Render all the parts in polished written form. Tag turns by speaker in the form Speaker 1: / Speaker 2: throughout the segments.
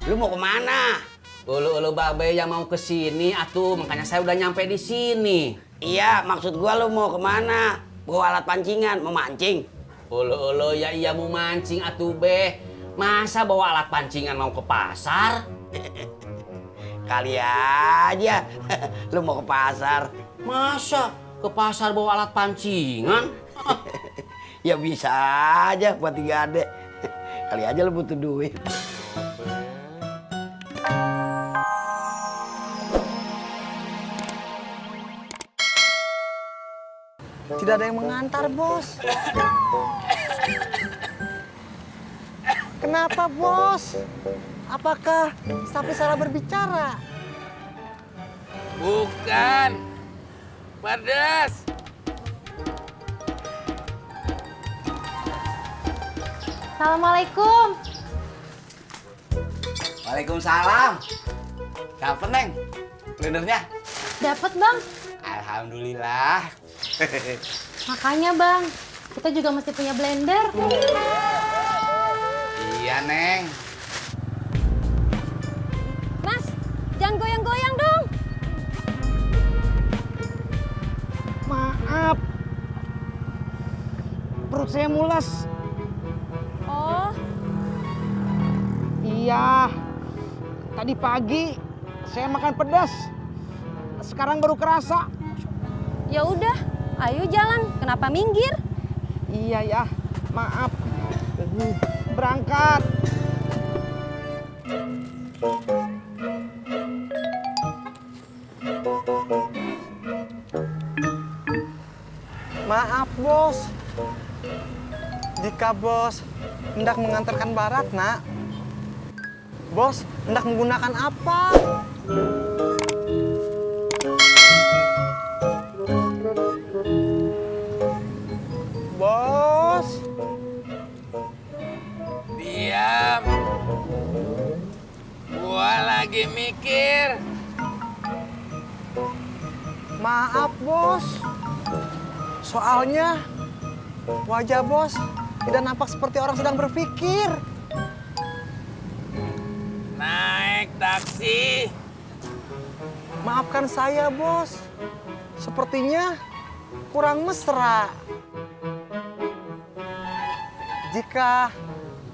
Speaker 1: Lu mau kemana?
Speaker 2: Ulu babe yang mau ke sini atuh, makanya saya udah nyampe di sini.
Speaker 1: Iya, maksud gua lu mau kemana? Bawa alat pancingan, mau mancing.
Speaker 2: Ulu ya iya mau mancing atuh be. Masa bawa alat pancingan mau ke pasar?
Speaker 1: Kali aja lu mau ke pasar.
Speaker 2: Masa ke pasar bawa alat pancingan?
Speaker 1: Ya bisa aja buat 3 adek. Kali aja lu butuh duit.
Speaker 3: Tidak ada yang mengantar, Bos. Kenapa, Bos? Apakah sapi salah berbicara?
Speaker 4: Bukan. Pedas.
Speaker 5: Assalamualaikum.
Speaker 2: Waalaikumsalam. Kapan Neng? Benernya?
Speaker 5: Dapat bang.
Speaker 2: Alhamdulillah.
Speaker 5: Makanya bang, kita juga mesti punya blender.
Speaker 2: Iya Neng.
Speaker 5: Mas, jangan goyang-goyang dong.
Speaker 3: Maaf. Perut saya mules.
Speaker 5: Oh,
Speaker 3: Iya. Tadi pagi saya makan pedas. Sekarang baru kerasa.
Speaker 5: ya udah. Ayo jalan. Kenapa minggir?
Speaker 3: Iya ya. Maaf. Berangkat. Maaf, Bos. Jika Bos hendak mengantarkan Barat, nak, Bos hendak menggunakan apa? Bos,
Speaker 4: Diam. Gua lagi mikir.
Speaker 3: maaf, Bos. Soalnya wajah Bos tidak nampak seperti orang sedang berpikir.
Speaker 4: Naik taksi.
Speaker 3: Maafkan saya, Bos. Sepertinya kurang mesra. Jika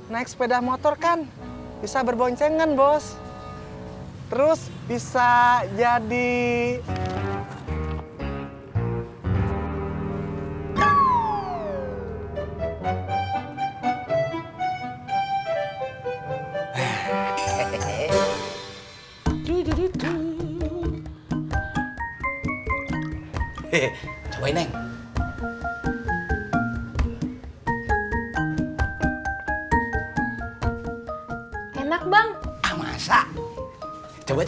Speaker 3: naik sepeda motor kan bisa berboncengan, Bos. Terus bisa jadi...
Speaker 2: Cobain Neng.
Speaker 5: Enak bang.
Speaker 2: Ah masa? Coba.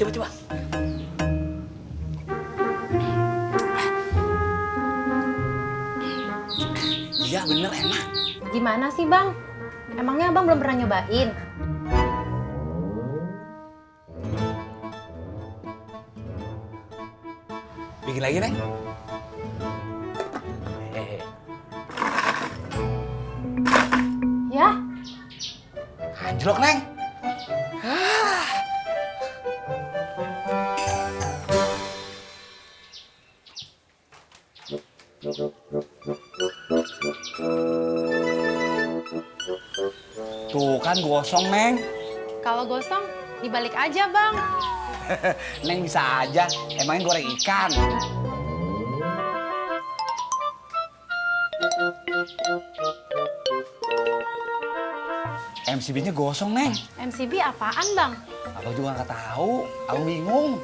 Speaker 2: Iya bener enak.
Speaker 5: Gimana sih bang? Emangnya abang belum pernah nyobain?
Speaker 2: Bikin lagi Neng.
Speaker 5: Ya,
Speaker 2: Anjlok Neng. Tuh kan gosong Neng.
Speaker 5: kalau gosong dibalik aja bang.
Speaker 2: Neng bisa aja. Emangnya goreng ikan. MCB-nya gosong Neng.
Speaker 5: MCB apaan bang?
Speaker 2: Aku juga nggak tahu. Aku bingung.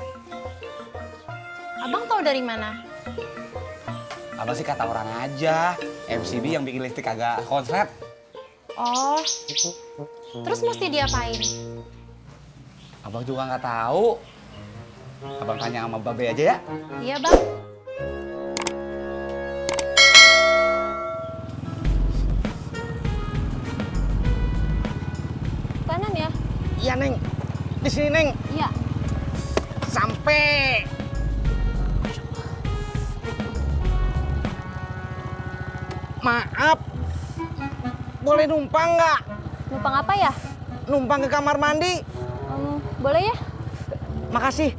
Speaker 5: Abang tahu dari mana?
Speaker 2: Apa sih kata orang aja. MCB yang bikin listrik agak konslet.
Speaker 5: Oh, terus mesti diapain?
Speaker 2: Abang juga nggak tahu. Abang tanya sama Babe aja ya.
Speaker 5: Iya bang. Kanan ya?
Speaker 3: Iya, Neng. Di sini, Neng.
Speaker 5: Iya.
Speaker 3: Sampai. Maaf. Boleh numpang nggak?
Speaker 5: Numpang apa ya?
Speaker 3: Numpang ke kamar mandi.
Speaker 5: Boleh ya?
Speaker 3: Makasih.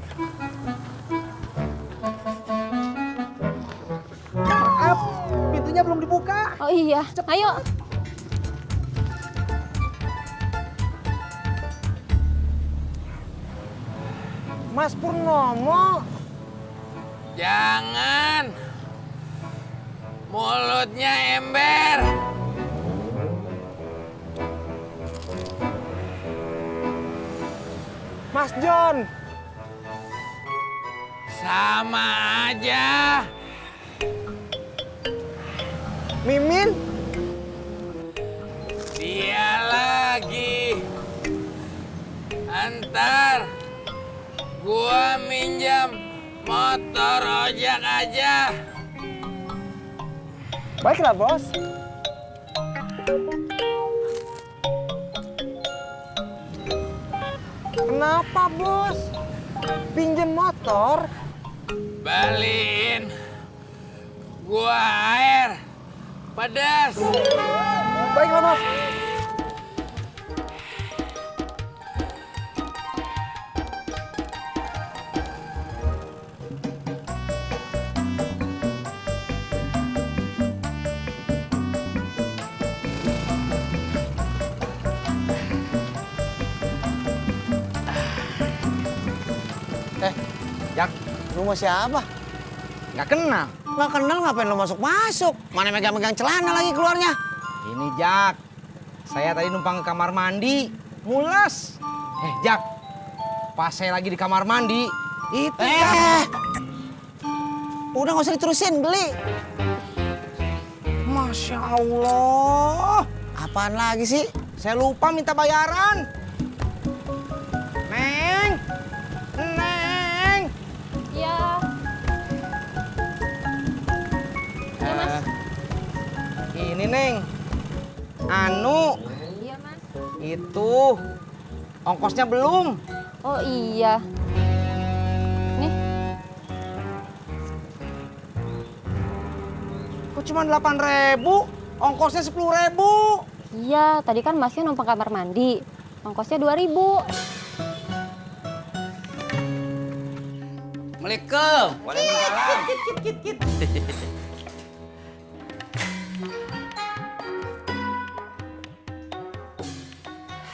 Speaker 3: Maaf, pintunya belum dibuka.
Speaker 5: Oh iya, ayo.
Speaker 3: Mas Purnomo.
Speaker 4: Jangan. Mulutnya ember.
Speaker 3: Mas John.
Speaker 4: Sama aja.
Speaker 3: Mimin.
Speaker 4: Dia lagi. Antar. Gua minjam motor ojek aja.
Speaker 3: Baiklah, Bos. Kenapa, Bos? Pinjem motor?
Speaker 4: Baliin. Gua air. Pedas.
Speaker 3: Baiklah, Bos.
Speaker 1: Jak, rumah siapa?
Speaker 3: Nggak kenal.
Speaker 1: Nggak kenal ngapain lo masuk-masuk? Mana megang-megang celana lagi keluarnya?
Speaker 3: Ini Jak. Saya tadi numpang ke kamar mandi. Mules. Jak. Pas saya lagi di kamar mandi. Itu
Speaker 1: Udah nggak usah diterusin, beli.
Speaker 3: Masya Allah.
Speaker 1: Apaan lagi sih?
Speaker 3: Saya lupa minta bayaran. Neng. Neng.
Speaker 5: Iya. Iya, Mas.
Speaker 3: Ini, Neng. Anu,
Speaker 5: Iya, Mas.
Speaker 3: itu. Ongkosnya belum.
Speaker 5: Oh iya. Nih,
Speaker 3: Kok cuma 8.000? Ongkosnya 10.000.
Speaker 5: iya, tadi kan Masnya numpang kamar mandi. Ongkosnya 2.000.
Speaker 2: Assalamualaikum.
Speaker 1: Waalaikumsalam.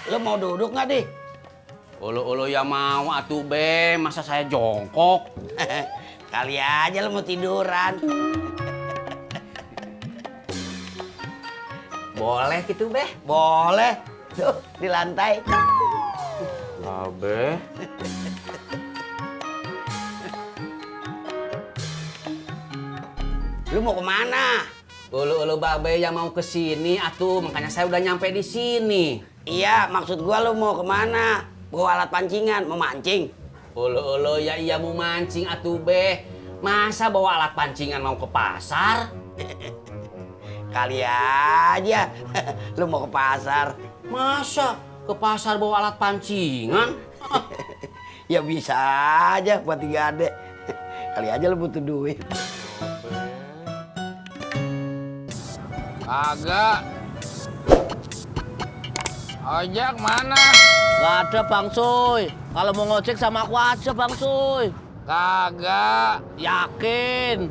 Speaker 1: Lo mau duduk nggak, Di?
Speaker 2: Ulu ya mau atuh be, masa saya jongkok?
Speaker 1: Kali aja lo mau tiduran.
Speaker 2: Boleh gitu be?
Speaker 1: Boleh. Tuh, di lantai.
Speaker 2: Abe.
Speaker 1: Lu mau kemana?
Speaker 2: Ulu babe yang mau ke sini atuh, makanya saya udah nyampe di sini.
Speaker 1: Iya, maksud gua lu mau kemana? Bawa alat pancingan, mau mancing.
Speaker 2: Ulu ya iya mau mancing atuh be. Masa bawa alat pancingan mau ke pasar?
Speaker 1: Kali aja lu mau ke pasar.
Speaker 2: Masa ke pasar bawa alat pancingan?
Speaker 1: Ya bisa aja buat 3 adek. Kali aja lu butuh duit.
Speaker 4: Kagak. Ojek mana?
Speaker 6: Gak ada Bang Soy. Kalau mau ngojek sama aku aja Bang Soy.
Speaker 4: Kagak.
Speaker 6: Yakin?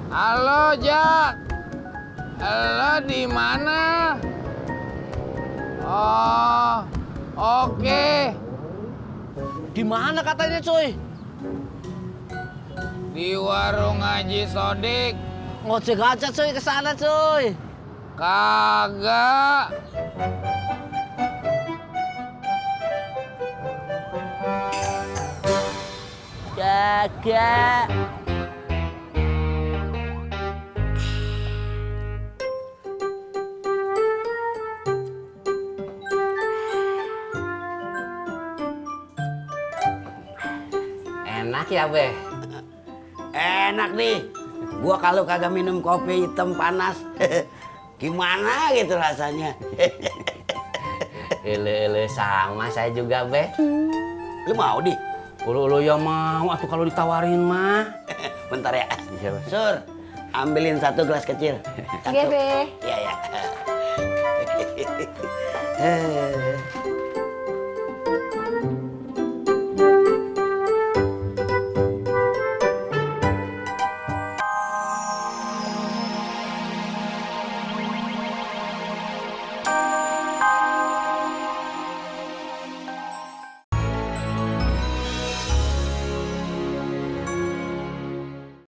Speaker 4: Halo, Jak. Lo di mana? Oh, oke.
Speaker 6: Di mana katanya Soy?
Speaker 4: Di warung Haji Sodik.
Speaker 6: Ngojek aja Soy ke sana Soy.
Speaker 4: Kagak.
Speaker 6: Kagak.
Speaker 2: Enak ya be?
Speaker 1: Enak nih. Gua kalau kagak minum kopi hitam panas, gimana gitu rasanya.
Speaker 2: Ele sama saya juga be.
Speaker 1: Lu mau, Di?
Speaker 2: Ulu ya mau atuh kalau ditawarin mah.
Speaker 1: Bentar ya.
Speaker 2: Iya, Bang.
Speaker 1: Sur, ambilin 1 gelas kecil.
Speaker 5: Oke, Be.
Speaker 1: Iya, ya.